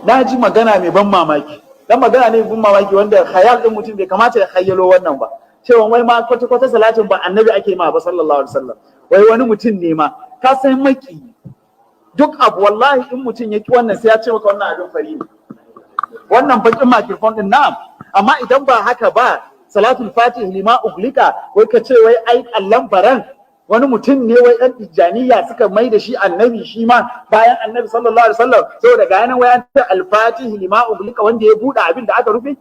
na ji magana mai ban mamaki, dan magana ne ban mamaki wanda khayal din mutum bai kamata ya khayyalo wannan ba, cewa wai ma kwata salatin ba annabi ake ma ba sallallahu alaihi wasallam, wai wani mutum ne ma ka san maki duk abu wallahi in mutum yaki wannan sai ya ce maka wannan abin fari ne, wannan bakin microphone din na'am, amma idan ba haka ba salatul fatih lima uglika wai ka ce wai ai allan baran wani mutum ne wai ɗan tijjaniya suka mai da shi annabi shi ma bayan annabi sallallahu alaihi wasallam, saboda ga yanan wai an ce al-fatih lima uglika wanda ya buɗe abin da aka rufe,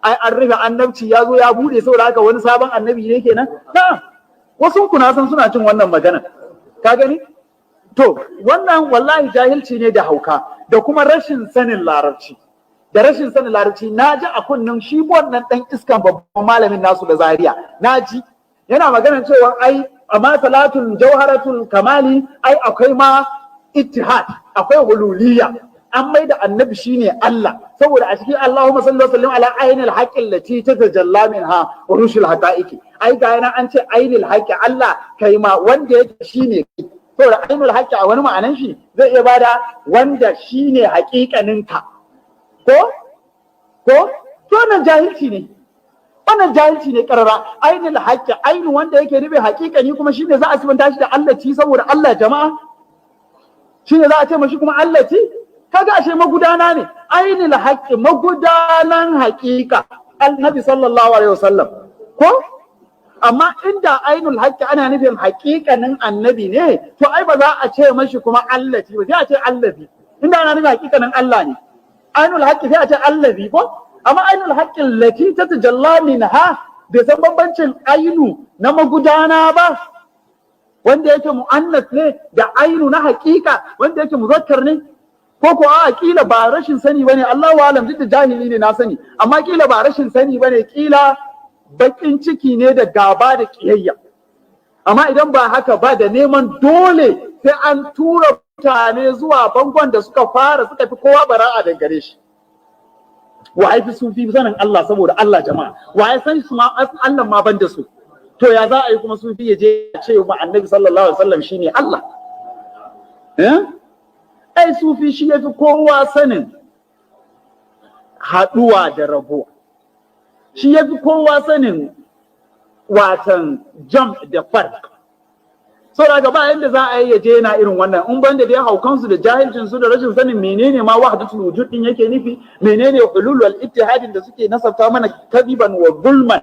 ai an rufe annabci ya zo ya buɗe saboda haka wani sabon annabi ne kenan. Na wasu kuna san suna cin wannan magana ka gani, to wannan wallahi jahilci ne da hauka da kuma rashin sanin larabci na ji a kunnen shi wannan dan iskan babban malamin nasu da Zaria, na ji yana magana cewa ai amma salatul jawharatul kamali ai akwai ma ittihad, akwai hululiyya, an mai da annabi shine Allah saboda a cikin Allahumma salli wa sallim ala ainil haqqi allati tatajalla minha urushul haqaiqi, ai ga yana an ce ainil haqqi Allah kai ma wanda yake shine saboda ainul haqqi a wani ma'anan shi zai iya bada wanda shine haƙiƙaninka ko wannan jahilci ne karara. Ainul haqqi ainu wanda yake nufi haƙiƙani kuma shine za a sibanta shi da Allah ci saboda Allah jama'a shine za a ce mashi kuma Allah ci, kaga ashe magudana ne. Ainul haqqi magudanan haƙiƙa annabi sallallahu alaihi wasallam ko, amma inda ainul haqqi ana nufin haƙiƙanin annabi ne to ai ba za a ce mashi kuma Allah ci ba, sai a ce allazi. Inda ana nufin haƙiƙanin Allah ne ainul haqqi sai a ce allazi ko, amma ainul haqqin lati tatajalla minha bai san bambancin ainu na magudana ba wanda yake mu'annas ne da ainu na haƙiƙa wanda yake muzakkar ne, ko a kila ba rashin sani bane, Allahu alam, duk da jahili ne na sani, amma kila ba rashin sani bane, kila bakin ciki ne da gaba da kiyayya. Amma idan ba haka ba da neman dole sai an tura mutane zuwa bangon da suka fi kowa bara'a da gare shi. Wa ai fi sufi sanin Allah saboda Allah jama'a, wa ya san su ma Allah ma ban da su, to ya za a yi kuma sufi ya je ya ce ma annabi sallallahu alaihi wasallam shine Allah ai sufi shi yafi kowa sanin haduwa da rabuwa, shi yafi kowa sanin watan jam da farq. Saboda ba yanda za a yi ya je yana irin wannan, in banda dai haukansu da jahilcinsu da rashin sanin menene ma wahdatul wujud din yake nufi, menene hulul wal ittihadin da suke nasabta mana kadiban wa zulman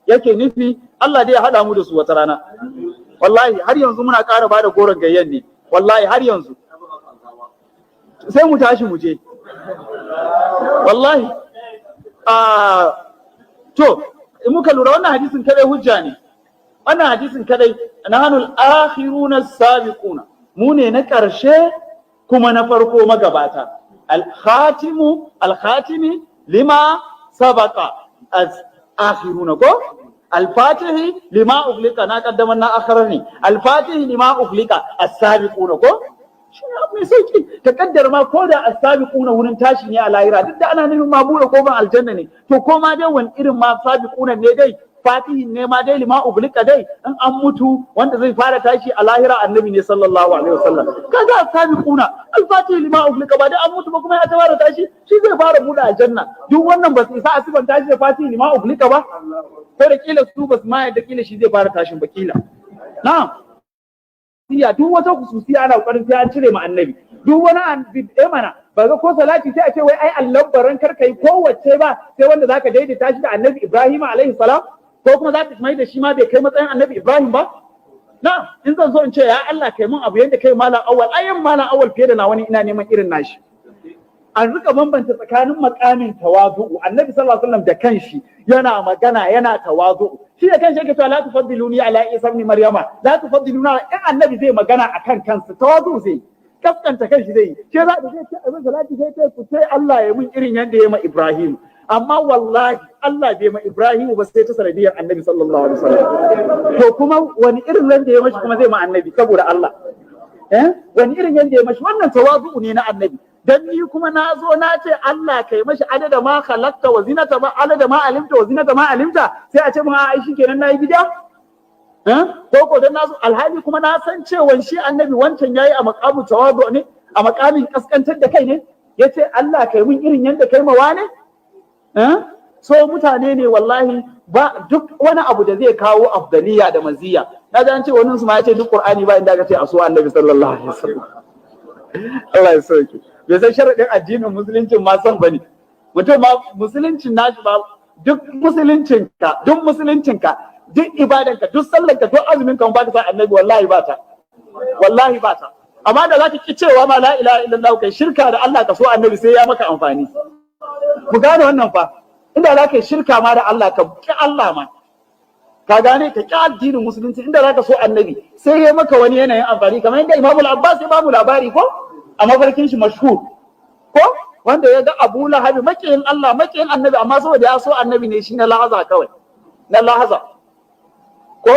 yake nufi. Allah dai ya hada mu da su wata rana. Wallahi har yanzu muna ƙara bada goron gayyan ne, wallahi har yanzu sai mu tashi mu je wallahi. To in muka lura wannan hadisin kadai hujja ne, wannan hadisin kadai nahanul akhiruna sabiquna, mu ne na ƙarshe kuma na farko magabata. al-khatimi lima sabaqa al-akhiruna ko al-fatihi lima uglika, na kaddamar na akharani, al-fatihi lima uglika as-sabiquna ko shi ne abu mai sauki. Ta kaddar ma ko da as-sabiquna wurin tashi ne a lahira, duk da ana nufin ma bude kofar aljanna ne, to ko ma dai wani irin ma sabiquna ne dai, fatihin ne ma dai lima uglika dai, in an mutu wanda zai fara tashi a lahira annabi ne sallallahu alaihi wasallam. Kaga as-sabiquna al-fatihi lima uglika ba dai an mutu ba kuma ya fara tashi, shi zai fara bude aljanna. Duk wannan ba su isa asiban tashi da fatihi lima uglika ba, ko da kila su ba su ma yadda kila shi zai fara tashin ba kila. Na'am, duk wata kususiya ana kokarin sai an cire ma annabi, duk wani mana ba ga ko salati sai a ce wai ai Allah baran kar kai kowace ba sai wanda zaka daidaita shi da annabi Ibrahim alaihi salam, ko kuma zaka mai da shi ma bai kai matsayin annabi Ibrahim ba. Na in zan so in ce ya Allah kai mun abu yanda kai malam awwal, ayyan malam awwal fiye da na wani ina neman irin nashi. An rika bambanta tsakanin makamin tawazu'u, annabi sallallahu alaihi wasallam da kanshi yana magana yana tawazu'u, shi da kanshi yake cewa la tufaddiluni ala isa ibn maryama, la tufaddiluna, in annabi zai magana akan kansa tawazu'u zai kaskanta kanshi zai, shi za da zai ce abin salati sai ce ku sai Allah ya mun irin yanda ya ma Ibrahim, amma wallahi Allah bai ma Ibrahim ba sai ta sanadiyar annabi sallallahu alaihi wasallam. To kuma wani irin yanda ya mashi kuma zai ma annabi saboda Allah, wani irin yanda ya mashi, wannan tawazu'u ne na annabi. Dan ni kuma na zo na ce Allah kai mashi adada ma khalaqta wa zinata ma adada ma alimta wa zinata ma alimta, sai a ce mun ai shikenan nayi bid'a, ko dan na zo alhali kuma na san cewa shi annabi wancan yayi a maqamu tawadu ne, a maqamin kaskantar da kai ne, yace Allah kai mun irin yanda kai ma wane so mutane ne wallahi ba duk wani abu da zai kawo afdaliya da maziya na ji an ce wani su ma yace duk Qur'ani ba inda aka ce a so Annabi sallallahu alaihi wasallam Allah ya sauke bai san sharadin addinin musuluncin ma san bane mutum ma musuluncin nashi ba duk musuluncinka duk ibadanka duk sallanka duk azuminka ba ka san Annabi wallahi ba ta amma da zaka ki cewa ma la ilaha illallah kai shirka da Allah ka so Annabi sai ya maka amfani mu gane wannan fa inda zaka yi shirka ma da Allah ka ki Allah ma ka gane ka ki addinin musulunci inda zaka so Annabi sai ya maka wani yanayin amfani kamar yadda Imam Al-Abbas ya ba mu labari ko a mafarkin shi mashhur ko wanda ya ga Abu Lahab makiyin Allah makiyin Annabi amma saboda ya so Annabi ne shi na lahaza kawai na lahaza ko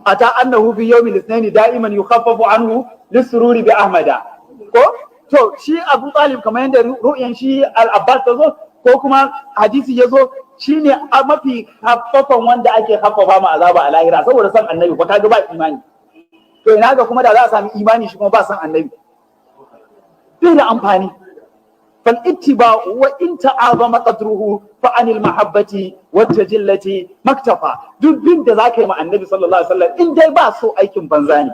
ata annahu fi yawmil ithnain da'iman yukhaffafu anhu lisururi bi ahmada ko to shi Abu Talib kamar yadda ru'yan shi Al-Abbas ta zo ko kuma hadisi ya zo shine mafi haffafan wanda ake haffafa ma azaba a lahira saboda san Annabi ba kaga ba imani to ina ga kuma da za a sami imani shi kuma ba san Annabi bai da amfani fal ittiba'u wa in ta'azama qadruhu fa anil mahabbati wat tajillati maktafa duk bin da zaka yi ma Annabi sallallahu alaihi wasallam in dai ba so aikin banza ne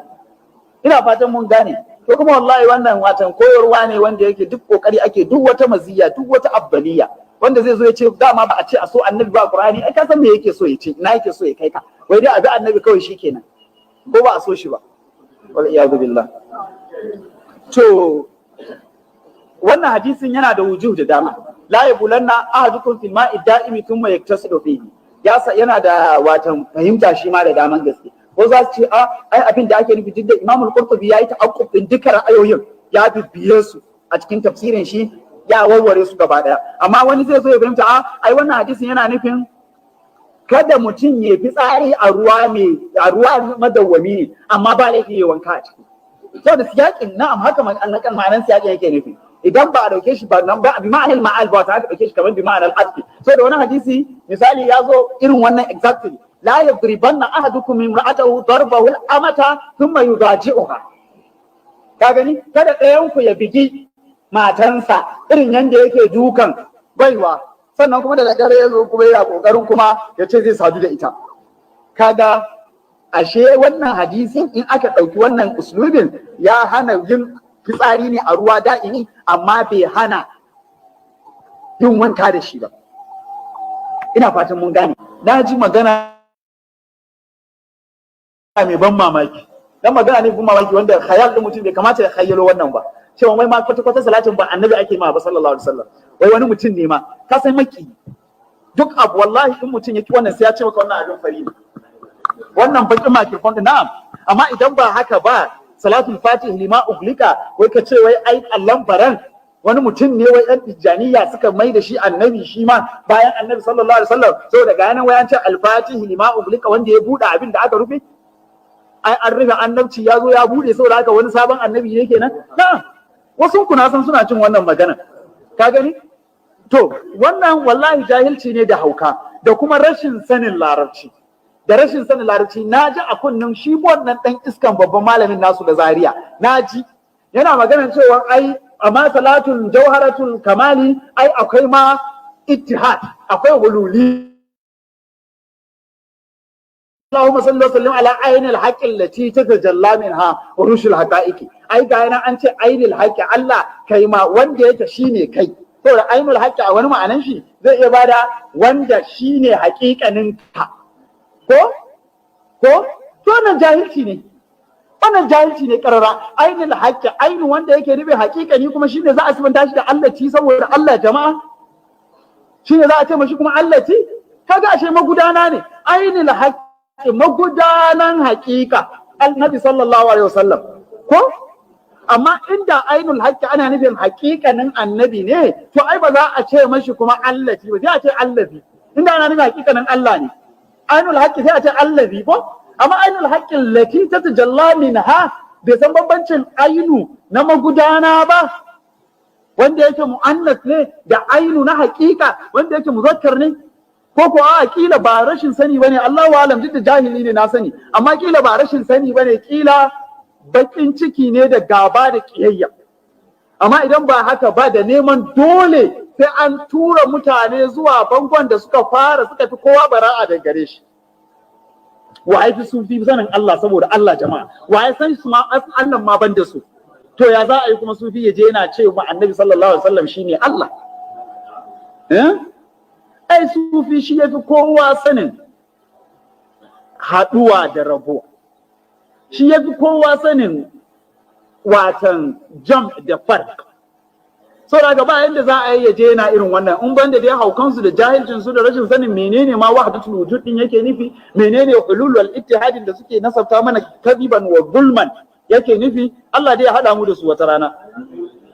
ina fatan mun gane to kuma wallahi wannan watan koyarwa ne wanda yake duk kokari ake duk wata maziya duk wata abbaliya wanda zai zo ya ce dama ba a ce a so Annabi ba Qur'ani ai ka san me yake so ya ce ina yake so ya kai ka wai dai abi Annabi kawai shikenan ko ba a so shi ba wal iyadu billah to wannan hadisin yana da wujuh da dama la yabulanna ahadukum fil ma'i da'imi thumma yaktasidu fihi yana da watan fahimta shi ma da daman gaske ko za su ce ai abin da ake nufi duk da Imam al-Qurtubi yayi ta'aqqub din duka ra'ayoyin ya bibbiye su a cikin tafsirin shi ya warware su gaba daya amma wani zai zo ya fahimta ai wannan hadisin yana nufin kada mutum ya fi tsari a ruwa madawwami ne amma ba laifi ya wanka a ciki saboda siyakin na'am haka ma'anar siyakin yake nufi idan ba a dauke shi ba nan ba bi ma'anil ma'al ba ta dauke shi kamar bi ma'anal asli saboda wani hadisi misali ya zo irin wannan exactly la yadribanna ahadukum imra'atahu darbahu al-amata thumma yudaji'uha ka gani kada ɗayan ku ya bigi matansa irin yanda yake dukan baiwa sannan kuma da daddare ya zo kuma yana kokarin kuma ya ce zai sadu da ita kaga ashe wannan hadisin in aka ɗauki wannan uslubin ya hana yin fitsari ne a ruwa da'ini amma bai hana yin wanka da shi ba ina fatan mun gane na ji magana mai ban mamaki dan magana ne ban mamaki wanda khayal din mutum bai kamata ya khayyalo wannan ba cewa wai ma kwata salatin ba annabi ake ma ba sallallahu alaihi wasallam wai wani mutum ne ma ka san maki duk abu wallahi in mutum yake wannan sai ya ce maka wannan abin fari ne wannan bakin makirfon din na'am amma idan ba haka ba salatul fatih lima uglika wai ka ce wai ai allan baran wani mutum ne wai ɗan tijjaniya suka mai da shi annabi shi ma bayan annabi sallallahu alaihi wasallam saboda ga yanan wai an ce al-fatih lima uglika wanda ya buɗe abin da aka rufe ai an rufe annabci ya zo ya buɗe saboda haka wani sabon annabi ne kenan na'am wasu kuna san suna cin wannan magana ka gani to wannan wallahi jahilci ne da hauka da kuma rashin sanin larabci na ji a kunnen shi wannan dan iskan babban malamin nasu da Zaria na ji yana magana cewa ai amma salatul jawharatul kamali ai akwai ma ittihad akwai hululi Allahumma salli wa sallim ala ainil haqqi allati tatajalla minha urushul haqaiqi ai ga yana an ce ainil haqqi Allah kai ma wanda yake shine kai saboda ainul haqqi a wani ma'anan shi zai iya bada wanda shine haƙiƙanin ka ko to wannan jahilci ne karara ainul haqqi ainu wanda yake rufe haƙiƙani kuma shine za a sifanta shi da Allah ci saboda Allah jama'a shine za a ce mashi kuma Allah ci kaga ashe magudana ne ainul haqqi magudanan haƙiƙa annabi sallallahu alaihi wasallam ko amma inda ainul haqqi ana nufin haƙiƙanin annabi ne to ai ba za a ce mashi kuma Allah ci ba sai a ce allazi inda ana nufin haƙiƙanin Allah ne ainul haqqi sai a ce allazi ko amma ainul haqqi lati tatajalla minha bai san bambancin ainu na magudana ba wanda yake mu'annas ne da ainu na haƙiƙa wanda yake muzakkar ne ko ko a kila ba rashin sani bane Allahu alam duk da jahili ne na sani amma kila ba rashin sani bane kila bakin ciki ne da gaba da kiyayya amma idan ba haka ba da neman dole sai an tura mutane zuwa bangon da suka fi kowa bara'a da gare shi. Wa ya fi sufi sanin Allah saboda Allah jama'a, wa ya san su ma Allah ma ban da su, to ya za a yi kuma sufi ya je yana ce wa annabi sallallahu alaihi wasallam shine Allah? Ai sufi shi ya fi kowa sanin haɗuwa da rabuwa, shi ya fi kowa sanin watan jam da farq. Saboda ba yanda za a yi ya je yana irin wannan, in banda dai haukansu da jahilcinsu da rashin sanin menene ma wahdatul wujud din yake nufi, menene hulul wal ittihadin da suke nasabta mana kadiban wa zulman yake nufi. Allah dai ya hada mu da su wata rana.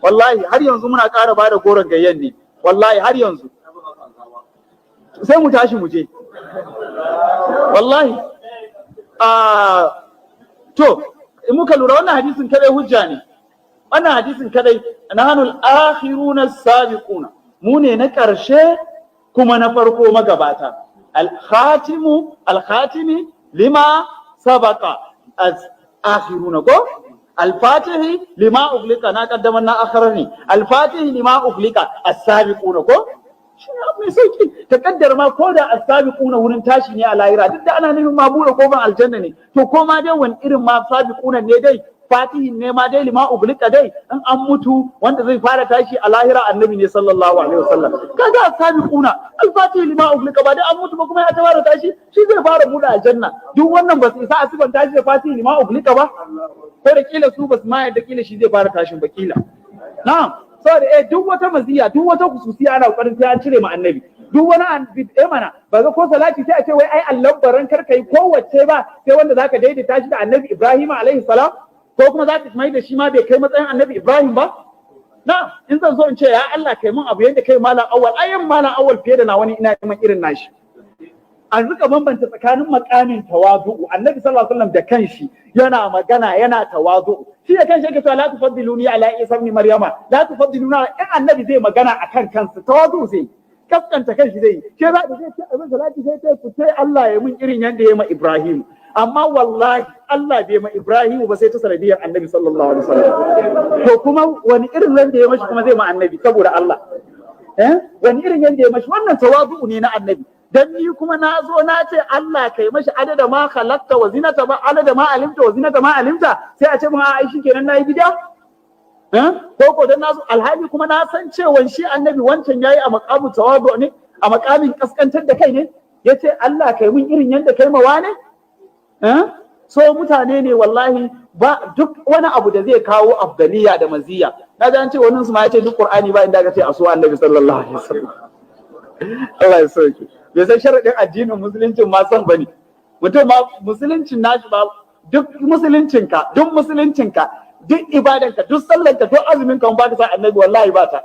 Wallahi har yanzu muna ƙara bada goron gayyan ne, wallahi har yanzu sai mu tashi mu je wallahi. To in muka lura wannan hadisin kadai hujja ne, wannan hadisin kadai nahanul akhiruna sabiquna, mu ne na ƙarshe kuma na farko magabata. al-khatimi lima sabaqa al-akhiruna ko al-fatihi lima uglika, na kaddamar na akharani, al-fatihi lima uglika as-sabiquna ko shi ne mai sauki. Ta kaddar ma ko da as-sabiquna wurin tashi ne a lahira, duk da ana nufin ma bude kofar aljanna ne, to ko ma dai wani irin ma sabiquna ne dai, fatihin ne ma dai lima uglika dai, in an mutu wanda zai fara tashi a lahira annabi ne sallallahu alaihi wasallam. Kaga as-sabiquna al-fatihi lima uglika ba dai an mutu ba kuma ya ta fara tashi, shi zai fara bude aljanna. Duk wannan ba su isa a siban tashi da fatihi lima uglika ba, ko da kila su ba su ma yadda kila shi zai fara tashin ba kila. Na'am, saboda duk wata maziya, duk wata khususiya ana kokarin sai an cire ma annabi. Duk wani mana ba ga ko salati sai a ce wai ai Allah baran kar kai kowace ba, sai wanda zaka daidaita shi da annabi Ibrahim alaihi salam, ko kuma zaka mai da shi ma bai kai matsayin annabi Ibrahim ba. Na in zan so in ce ya Allah kai mun abu yadda kai malam awwal, ayyan malam awwal fiye da na wani ina neman irin nashi. An rika bambanta tsakanin makamin tawazu'u, annabi sallallahu alaihi wasallam da kanshi yana magana yana tawazu'u, shi da kanshi yake cewa la tufaddiluni ala isa ibn maryama, la tufaddiluna, in annabi zai magana akan kansa tawazu'u zai kaskanta kanshi zai, ke za da zai ce abin salati sai ta fice Allah ya mun irin yanda ya ma Ibrahim, amma wallahi Allah bai ma Ibrahim ba sai ta sanadiyar annabi sallallahu alaihi wasallam. To kuma wani irin yanda ya mashi kuma zai ma annabi saboda Allah, wani irin yanda ya mashi, wannan tawazu'u ne na annabi. Dan ni kuma na zo na ce Allah kai mashi adada ma khalaqta wa zinata ma adada ma alimta wa zinata ma alimta, sai a ce mun ai shikenan nayi bid'a, ko dan na zo alhali kuma na san cewa shi annabi wancan yayi a maqamu tawadu ne, a maqamin kaskantar da kai ne, yace Allah kai mun irin yanda kai mawa ne. So mutane ne wallahi, ba duk wani abu da zai kawo afdaliya da maziya, na ji an ce wannan su ma yace duk Qur'ani ba inda aka ce a so annabi sallallahu alaihi wasallam. Allah ya sauke. Bai san sharaɗin addinin musuluncin ma son bane. Mutum ma musuluncin nashi ba, duk musuluncinka, duk ibadanka, duk sallanka, duk azuminka ba ka san annabi wallahi ba ta.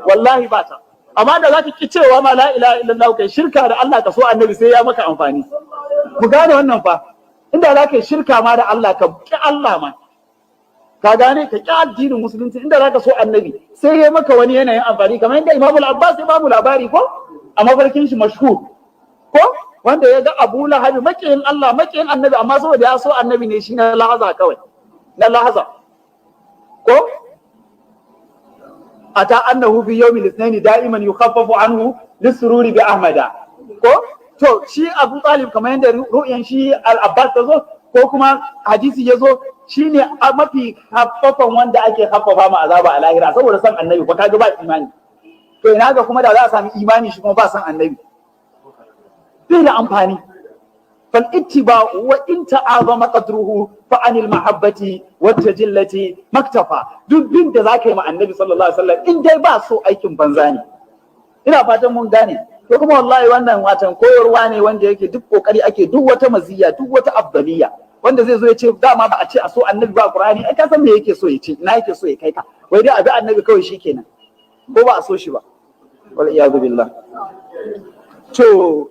Wallahi ba ta. Amma da zaka ki cewa ma la ilaha illallah kai shirka da Allah ka so annabi sai ya maka amfani. Ku gane wannan fa. Inda za ka yi shirka ma da Allah ka ki Allah ma. Ka gane ka ki addinin musulunci, inda za ka so annabi sai ya maka wani yanayin amfani, kamar yadda Imam Al-Abbas ya ba mu labari ko a mafarkin shi mashhur ko wanda ya ga Abu Lahab makiyin Allah makiyin annabi, amma saboda ya so annabi ne shi na lahaza kawai, na lahaza ko ata annahu fi yawmil ithnain da'iman yukhaffafu anhu lisururi bi ahmada ko to shi Abu Talib kamar yadda ru'yan shi Al-Abbas ta zo ko kuma hadisi ya zo, shine mafi haffafan wanda ake haffafa ma azaba a lahira saboda san annabi, ba kaga ba imani. To ina ga kuma da za a sami imani shi kuma ba san annabi, bai da amfani. Fal ittiba'u wa in ta'azama qadruhu fa anil mahabbati wat tajillati maktafa. Duk bin da zaka yi ma annabi sallallahu alaihi wasallam in dai ba so aikin banza ne. Ina fatan mun gane. To kuma wallahi wannan watan koyarwa ne wanda yake duk kokari ake, duk wata maziya, duk wata afdaliya wanda zai zo ya ce dama ba a ce a so annabi ba Qur'ani, ai ka san me yake so ya ce, ina yake so ya kai ka, wai dai abi annabi kawai shikenan, ko ba a so shi ba. Wal iyadu billah. To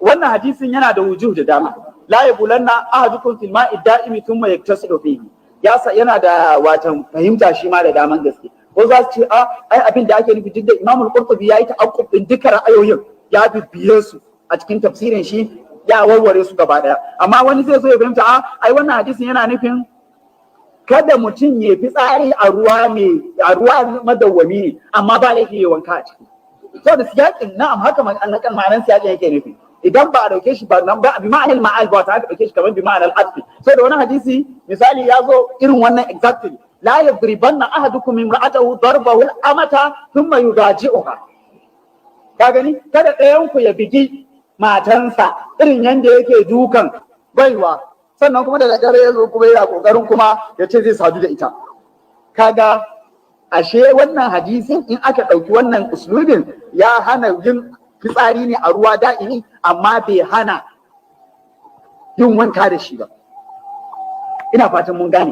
wannan hadisin yana da wujuh da dama. La yabulanna ahadukum fil ma'i da'imi thumma yaktasilu fihi. Yana da watan fahimta shi ma da daman gaske. Ko za su ce ai abin da ake nufi, duk da Imam Al-Qurtubi yayi ta'aqqub din duka ra'ayoyin, ya bibbiye su a cikin tafsirin shi, ya warware su gaba daya. Amma wani zai zo ya fahimta ai wannan hadisin yana nufin kada mutum ya fitsari a ruwa madawwami ne, amma ba laifi ya wanka a ciki. Saboda siyaƙin na'am haka ma'anar siyaƙin yake nufi. Idan ba a dauke shi ba nan ba bi ma'anil ma'al ba ta dauke shi kamar bi ma'anal asli. Saboda wani hadisi misali ya zo irin wannan exactly. La yadribanna ahadukum imra'atahu darbahu al-amata thumma yudaji'uha. Ka gani kada ɗayan ku ya bigi matansa irin yanda yake dukan baiwa, sannan kuma da dare ya zo kuma yana kokarin kuma ya ce zai sadu da ita. Kaga ashe wannan hadisin in aka ɗauki wannan uslubin ya hana yin fitsari ne a ruwa da'imi, amma bai hana yin wanka da shi ba. Ina fatan mun gane.